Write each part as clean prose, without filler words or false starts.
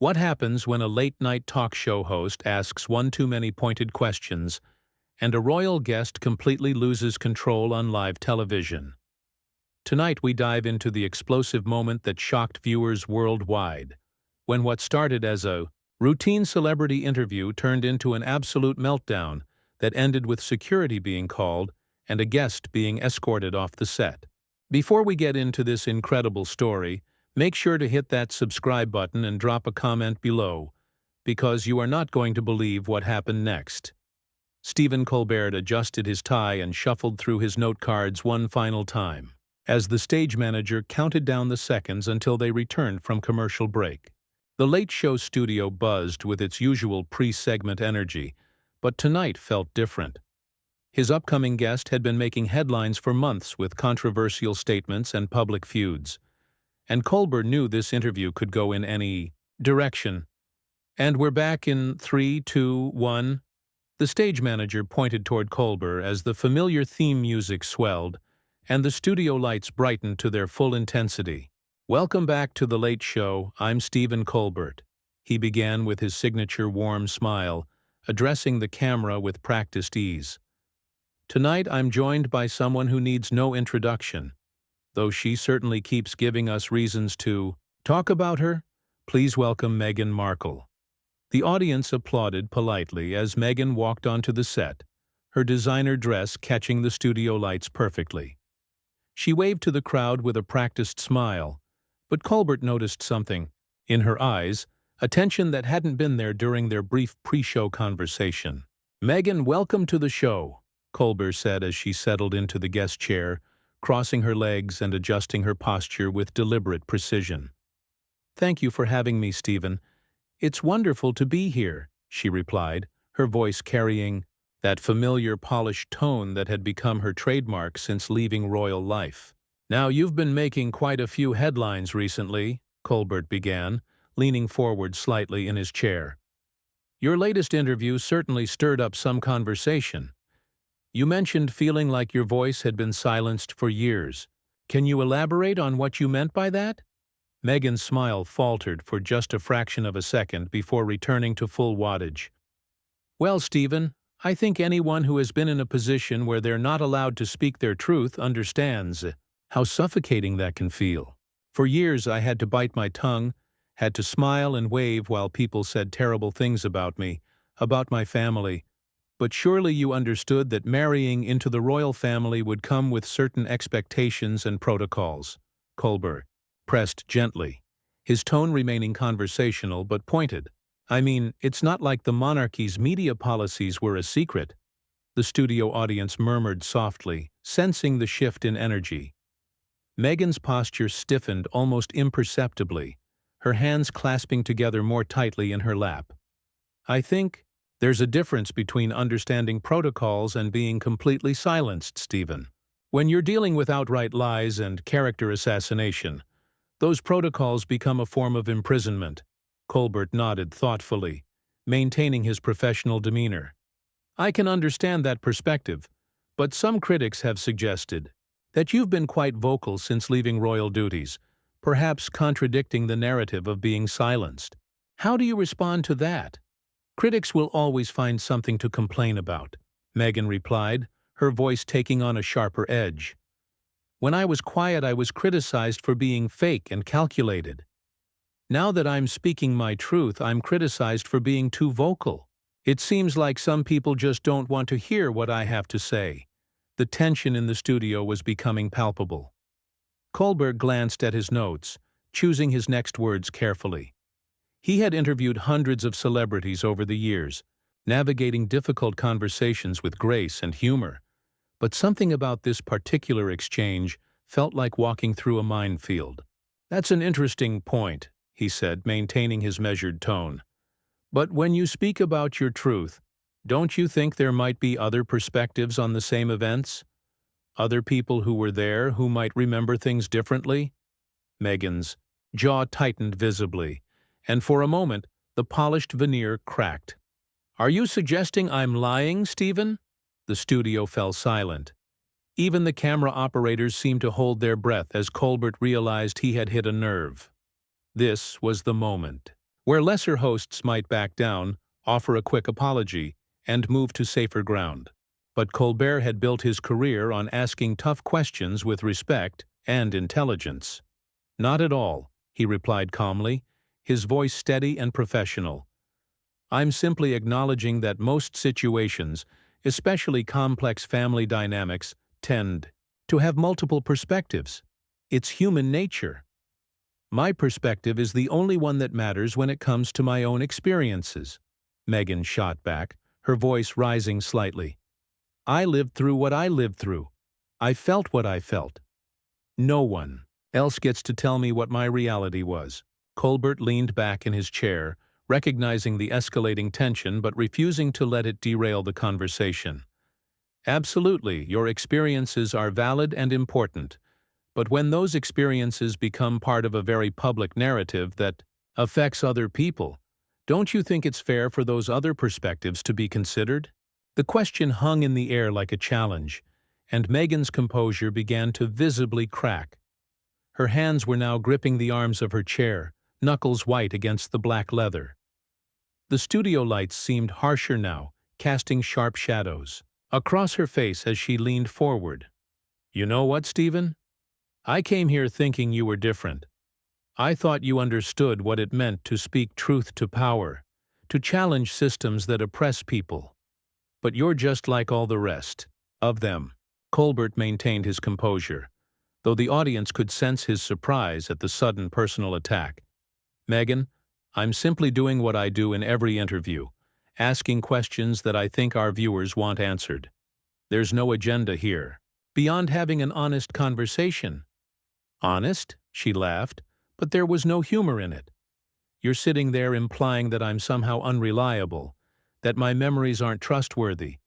What happens when a late-night talk show host asks one too many pointed questions and a royal guest completely loses control on live television? Tonight we dive into the explosive moment that shocked viewers worldwide, when what started as a routine celebrity interview turned into an absolute meltdown that ended with security being called and a guest being escorted off the set. Before we get into this incredible story, make sure to hit that subscribe button and drop a comment below, because you are not going to believe what happened next. Stephen Colbert adjusted his tie and shuffled through his note cards one final time, as the stage manager counted down the seconds until they returned from commercial break. The Late Show studio buzzed with its usual pre-segment energy, but tonight felt different. His upcoming guest had been making headlines for months with controversial statements and public feuds, and Colbert knew this interview could go in any direction. "And we're back in 3, 2, 1. The stage manager pointed toward Colbert as the familiar theme music swelled, and the studio lights brightened to their full intensity. "Welcome back to The Late Show. I'm Stephen Colbert," he began with his signature warm smile, addressing the camera with practiced ease. "Tonight I'm joined by someone who needs no introduction, though she certainly keeps giving us reasons to talk about her. Please welcome Meghan Markle." The audience applauded politely as Meghan walked onto the set, her designer dress catching the studio lights perfectly. She waved to the crowd with a practiced smile, but Colbert noticed something in her eyes, a tension that hadn't been there during their brief pre-show conversation. "Meghan, welcome to the show," Colbert said as she settled into the guest chair, crossing her legs and adjusting her posture with deliberate precision. "Thank you for having me, Stephen. It's wonderful to be here," she replied, her voice carrying that familiar polished tone that had become her trademark since leaving royal life. "Now you've been making quite a few headlines recently," Colbert began, leaning forward slightly in his chair. "Your latest interview certainly stirred up some conversation. You mentioned feeling like your voice had been silenced for years. Can you elaborate on what you meant by that?" Meghan's smile faltered for just a fraction of a second before returning to full wattage. "Well, Stephen, I think anyone who has been in a position where they're not allowed to speak their truth understands how suffocating that can feel. For years I had to bite my tongue, had to smile and wave while people said terrible things about me, about my family. But surely you understood that marrying into the royal family would come with certain expectations and protocols," Colbert pressed gently, his tone remaining conversational but pointed. "I mean, it's not like the monarchy's media policies were a secret." The studio audience murmured softly, sensing the shift in energy. Meghan's posture stiffened almost imperceptibly, her hands clasping together more tightly in her lap. "I think there's a difference between understanding protocols and being completely silenced, Stephen. When you're dealing with outright lies and character assassination, those protocols become a form of imprisonment." Colbert nodded thoughtfully, maintaining his professional demeanor. "I can understand that perspective, but some critics have suggested that you've been quite vocal since leaving royal duties, perhaps contradicting the narrative of being silenced. How do you respond to that?" "Critics will always find something to complain about," Meghan replied, her voice taking on a sharper edge. "When I was quiet, I was criticized for being fake and calculated. Now that I'm speaking my truth, I'm criticized for being too vocal. It seems like some people just don't want to hear what I have to say." The tension in the studio was becoming palpable. Colbert glanced at his notes, choosing his next words carefully. He had interviewed hundreds of celebrities over the years, navigating difficult conversations with grace and humor, but something about this particular exchange felt like walking through a minefield. "That's an interesting point," he said, maintaining his measured tone. "But when you speak about your truth, don't you think there might be other perspectives on the same events? Other people who were there who might remember things differently?" Meghan's jaw tightened visibly, and for a moment the polished veneer cracked. "Are you suggesting I'm lying, Stephen?" The studio fell silent. Even the camera operators seemed to hold their breath as Colbert realized he had hit a nerve. This was the moment. where lesser hosts might back down, offer a quick apology, and move to safer ground. But Colbert had built his career on asking tough questions with respect and intelligence. "Not at all," he replied calmly, his voice steady and professional. "I'm simply acknowledging that most situations, especially complex family dynamics, tend to have multiple perspectives. It's human nature. My perspective is the only one that matters when it comes to my own experiences," Meghan shot back, her voice rising slightly. "I lived through what I lived through. I felt what I felt. No one else gets to tell me what my reality was." Colbert leaned back in his chair, recognizing the escalating tension but refusing to let it derail the conversation. "Absolutely, your experiences are valid and important. But when those experiences become part of a very public narrative that affects other people, don't you think it's fair for those other perspectives to be considered?" The question hung in the air like a challenge, and Meghan's composure began to visibly crack. Her hands were now gripping the arms of her chair, knuckles white against the black leather. The studio lights seemed harsher now, casting sharp shadows across her face as she leaned forward. "You know what, Stephen? I came here thinking you were different. I thought you understood what it meant to speak truth to power, to challenge systems that oppress people. But you're just like all the rest of them." Colbert maintained his composure, though the audience could sense his surprise at the sudden personal attack. "Meghan, I'm simply doing what I do in every interview, asking questions that I think our viewers want answered. There's no agenda here, beyond having an honest conversation." "Honest?" she laughed, but there was no humor in it. "You're sitting there implying that I'm somehow unreliable, that my memories aren't trustworthy,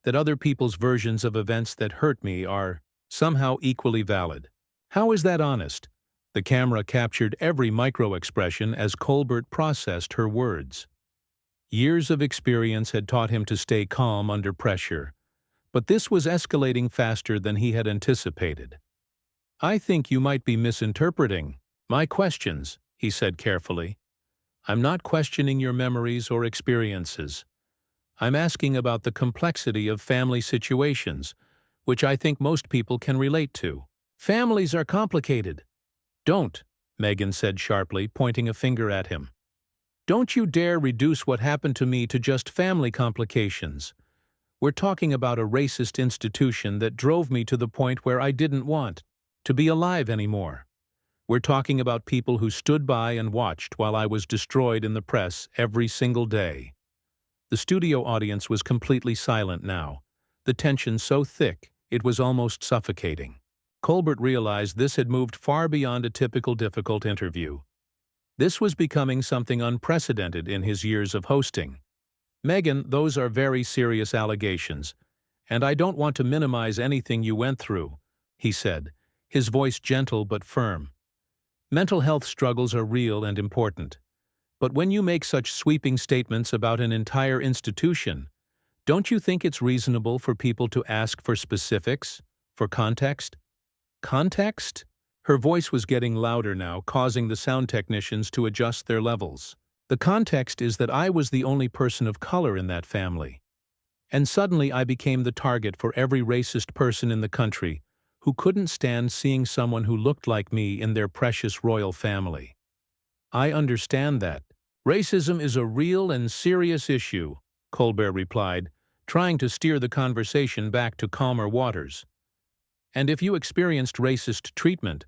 that other people's versions of events that hurt me are somehow equally valid. How is that honest?" The camera captured every micro-expression as Colbert processed her words. Years of experience had taught him to stay calm under pressure, but this was escalating faster than he had anticipated. "I think you might be misinterpreting my questions," he said carefully. "I'm not questioning your memories or experiences. I'm asking about the complexity of family situations, which I think most people can relate to." "Families are complicated." "Don't," Meghan said sharply, pointing a finger at him. "Don't you dare reduce what happened to me to just family complications. We're talking about a racist institution that drove me to the point where I didn't want to be alive anymore. We're talking about people who stood by and watched while I was destroyed in the press every single day." The studio audience was completely silent now, the tension so thick it was almost suffocating. Colbert realized this had moved far beyond a typical difficult interview. This was becoming something unprecedented in his years of hosting. "Meghan, those are very serious allegations, and I don't want to minimize anything you went through," he said, his voice gentle but firm. "Mental health struggles are real and important. But when you make such sweeping statements about an entire institution, don't you think it's reasonable for people to ask for specifics, for context?" "Context?" Her voice was getting louder now, causing the sound technicians to adjust their levels. "The context is that I was the only person of color in that family. And suddenly I became the target for every racist person in the country who couldn't stand seeing someone who looked like me in their precious royal family. I understand that. Racism is a real and serious issue," Colbert replied, trying to steer the conversation back to calmer waters. "And if you experienced racist treatment,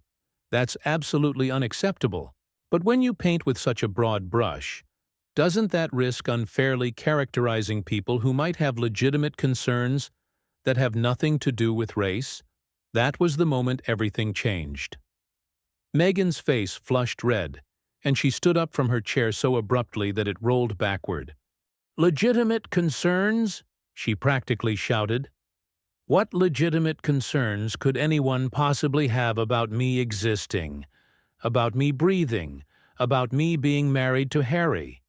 that's absolutely unacceptable. But when you paint with such a broad brush, doesn't that risk unfairly characterizing people who might have legitimate concerns that have nothing to do with race?" That was the moment everything changed. Meghan's face flushed red, and she stood up from her chair so abruptly that it rolled backward. "Legitimate concerns?" she practically shouted. "What legitimate concerns could anyone possibly have about me existing, about me breathing, about me being married to Harry?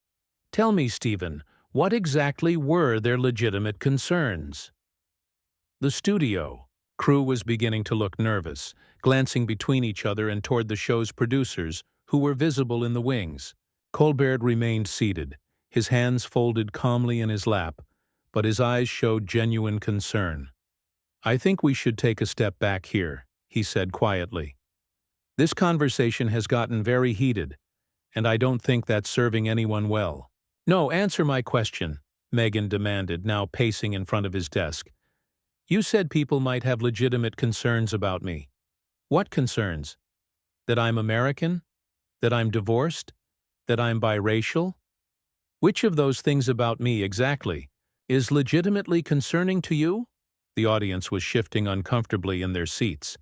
Tell me, Stephen, what exactly were their legitimate concerns?" The studio crew was beginning to look nervous, glancing between each other and toward the show's producers, who were visible in the wings. Colbert remained seated, his hands folded calmly in his lap, but his eyes showed genuine concern. "I think we should take a step back here," he said quietly. "This conversation has gotten very heated, and I don't think that's serving anyone well." "No, answer my question," Meghan demanded, now pacing in front of his desk. "You said people might have legitimate concerns about me. What concerns? That I'm American? That I'm divorced? That I'm biracial? Which of those things about me exactly is legitimately concerning to you?" The audience was shifting uncomfortably in their seats.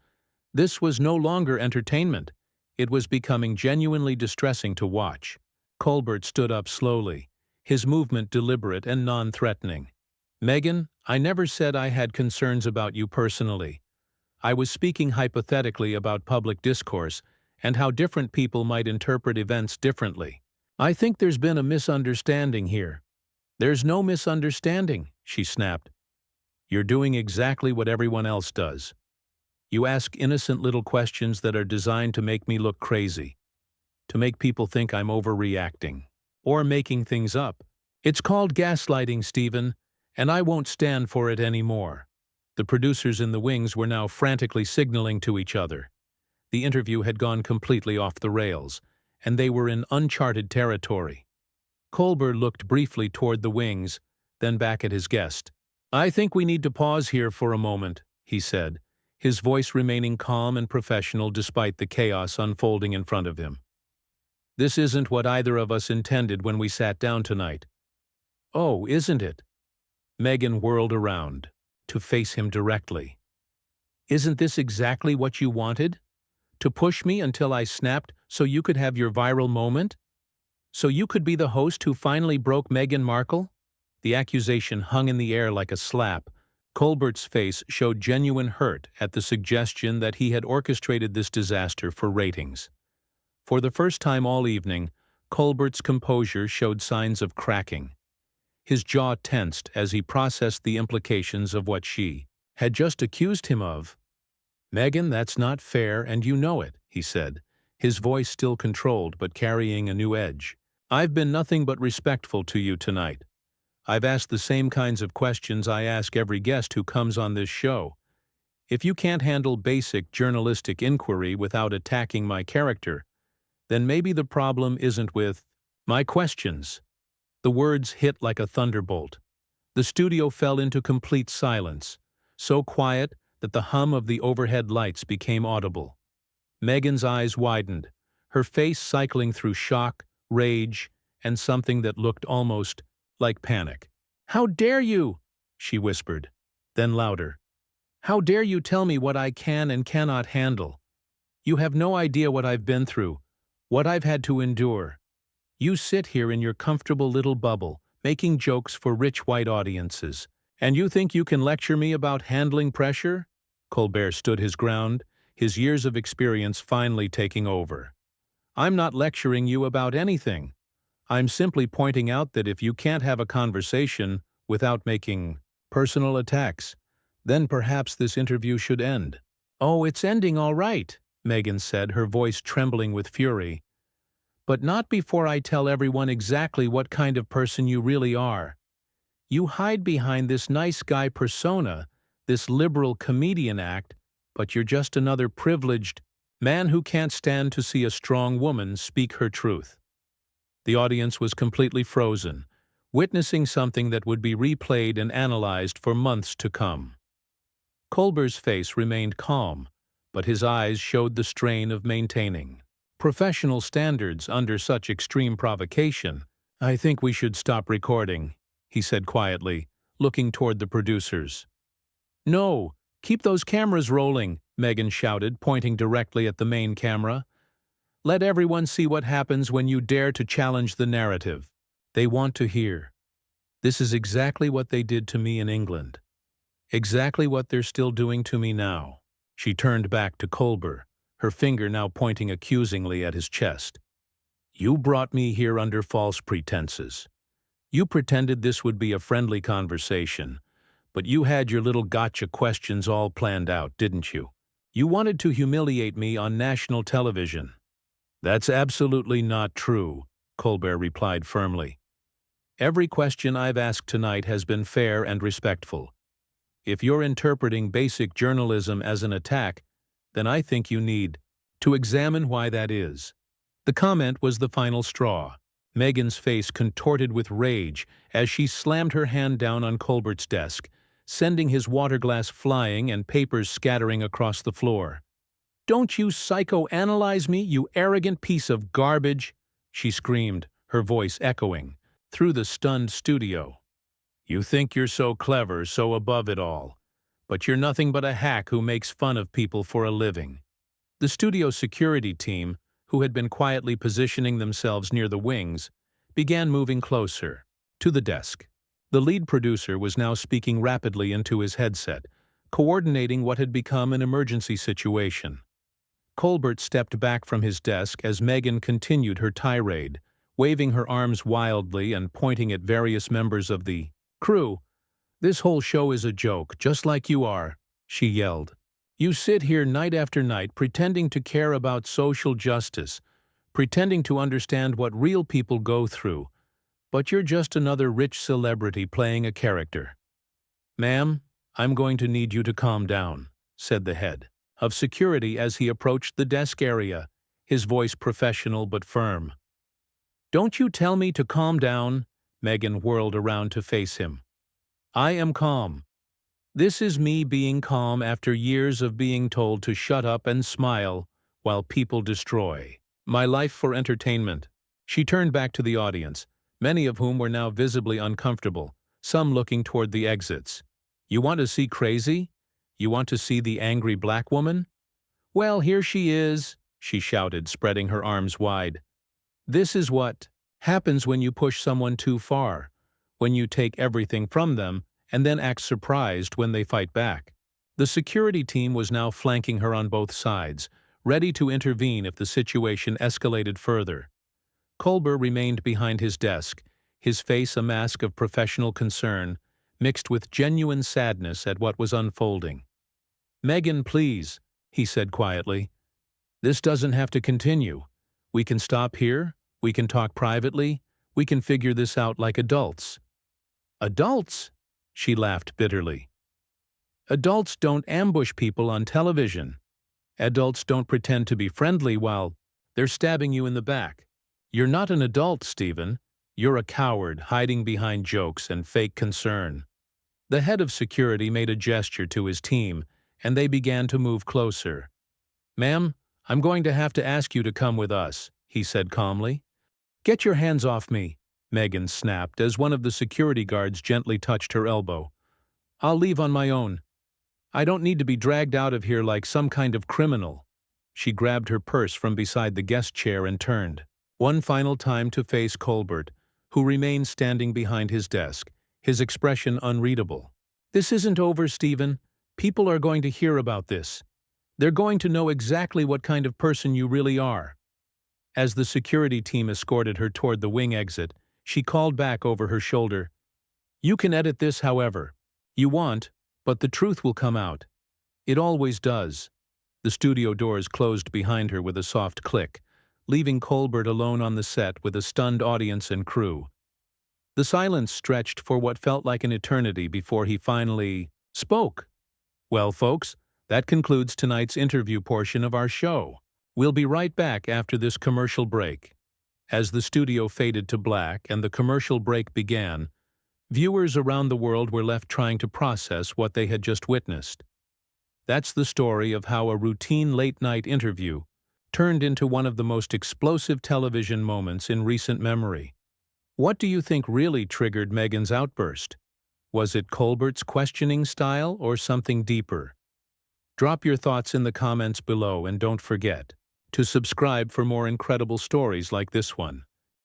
This was no longer entertainment. It was becoming genuinely distressing to watch. Colbert stood up slowly, his movement deliberate and non-threatening. "Meghan, I never said I had concerns about you personally. I was speaking hypothetically about public discourse and how different people might interpret events differently. I think there's been a misunderstanding here." "There's no misunderstanding," she snapped. "You're doing exactly what everyone else does. You ask innocent little questions that are designed to make me look crazy, to make people think I'm overreacting, or making things up. It's called gaslighting, Stephen, and I won't stand for it anymore." The producers in the wings were now frantically signaling to each other. The interview had gone completely off the rails, and they were in uncharted territory. Colbert looked briefly toward the wings, then back at his guest. "I think we need to pause here for a moment," he said, his voice remaining calm and professional despite the chaos unfolding in front of him. "This isn't what either of us intended when we sat down tonight." "Oh, isn't it?" Meghan whirled around, to face him directly. "Isn't this exactly what you wanted? To push me until I snapped so you could have your viral moment? So you could be the host who finally broke Meghan Markle?" The accusation hung in the air like a slap. Colbert's face showed genuine hurt at the suggestion that he had orchestrated this disaster for ratings. For the first time all evening, Colbert's composure showed signs of cracking. His jaw tensed as he processed the implications of what she had just accused him of. "Meghan, that's not fair, and you know it," he said, his voice still controlled but carrying a new edge. "I've been nothing but respectful to you tonight. I've asked the same kinds of questions I ask every guest who comes on this show. If you can't handle basic journalistic inquiry without attacking my character, then maybe the problem isn't with my questions." The words hit like a thunderbolt. The studio fell into complete silence, so quiet that the hum of the overhead lights became audible. Meghan's eyes widened, her face cycling through shock, rage, and something that looked almost like panic. "How dare you?" she whispered, then louder. "How dare you tell me what I can and cannot handle? You have no idea what I've been through, what I've had to endure. You sit here in your comfortable little bubble, making jokes for rich white audiences, and you think you can lecture me about handling pressure?" Colbert stood his ground, his years of experience finally taking over. "I'm not lecturing you about anything. I'm simply pointing out that if you can't have a conversation without making personal attacks, then perhaps this interview should end." "Oh, it's ending all right," Meghan said, her voice trembling with fury. "But not before I tell everyone exactly what kind of person you really are. You hide behind this nice guy persona, this liberal comedian act, but you're just another privileged man who can't stand to see a strong woman speak her truth." The audience was completely frozen, witnessing something that would be replayed and analyzed for months to come. Colbert's face remained calm, but his eyes showed the strain of maintaining professional standards under such extreme provocation. "I think we should stop recording," he said quietly, looking toward the producers. "No, keep those cameras rolling," Meghan shouted, pointing directly at the main camera. "Let everyone see what happens when you dare to challenge the narrative. They want to hear. This is exactly what they did to me in England. Exactly what they're still doing to me now." She turned back to Colbert, her finger now pointing accusingly at his chest. "You brought me here under false pretenses. You pretended this would be a friendly conversation, but you had your little gotcha questions all planned out, didn't you? You wanted to humiliate me on national television." "That's absolutely not true," Colbert replied firmly. Every question I've asked tonight has been fair and respectful. If you're interpreting basic journalism as an attack, then I think you need to examine why that is. The comment was the final straw. Meghan's face contorted with rage as she slammed her hand down on Colbert's desk, sending his water glass flying and papers scattering across the floor. "Don't you psychoanalyze me, you arrogant piece of garbage!" she screamed, her voice echoing through the stunned studio. "You think you're so clever, so above it all, but you're nothing but a hack who makes fun of people for a living." The studio security team, who had been quietly positioning themselves near the wings, began moving closer to the desk. The lead producer was now speaking rapidly into his headset, coordinating what had become an emergency situation. Colbert stepped back from his desk as Meghan continued her tirade, waving her arms wildly and pointing at various members of the crew. "This whole show is a joke, just like you are," she yelled. "You sit here night after night pretending to care about social justice, pretending to understand what real people go through, but you're just another rich celebrity playing a character." "Ma'am, I'm going to need you to calm down," said the head of security as he approached the desk area, his voice professional but firm. "Don't you tell me to calm down," Meghan whirled around to face him. "I am calm. This is me being calm after years of being told to shut up and smile while people destroy my life for entertainment." She turned back to the audience, many of whom were now visibly uncomfortable, some looking toward the exits. "You want to see crazy? You want to see the angry black woman? Well, here she is," she shouted, spreading her arms wide. "This is what happens when you push someone too far, when you take everything from them and then act surprised when they fight back." The security team was now flanking her on both sides, ready to intervene if the situation escalated further. Colbert remained behind his desk, his face a mask of professional concern, mixed with genuine sadness at what was unfolding. "Meghan, please," he said quietly. "This doesn't have to continue. We can stop here, we can talk privately, we can figure this out like adults." "Adults?" she laughed bitterly. "Adults don't ambush people on television. Adults don't pretend to be friendly while they're stabbing you in the back. You're not an adult, Stephen. You're a coward hiding behind jokes and fake concern." The head of security made a gesture to his team, and they began to move closer. "Ma'am, I'm going to have to ask you to come with us," he said calmly. "Get your hands off me," Meghan snapped as one of the security guards gently touched her elbow. "I'll leave on my own. I don't need to be dragged out of here like some kind of criminal." She grabbed her purse from beside the guest chair and turned one final time to face Colbert, who remained standing behind his desk, his expression unreadable. "This isn't over, Stephen. People are going to hear about this. They're going to know exactly what kind of person you really are." As the security team escorted her toward the wing exit, she called back over her shoulder, "You can edit this however you want, but the truth will come out. It always does." The studio doors closed behind her with a soft click, leaving Colbert alone on the set with a stunned audience and crew. The silence stretched for what felt like an eternity before he finally spoke. "Well, folks, that concludes tonight's interview portion of our show. We'll be right back after this commercial break." As the studio faded to black and the commercial break began, viewers around the world were left trying to process what they had just witnessed. That's the story of how a routine late-night interview turned into one of the most explosive television moments in recent memory. What do you think really triggered Meghan's outburst? Was it Colbert's questioning style or something deeper? Drop your thoughts in the comments below and don't forget to subscribe for more incredible stories like this one.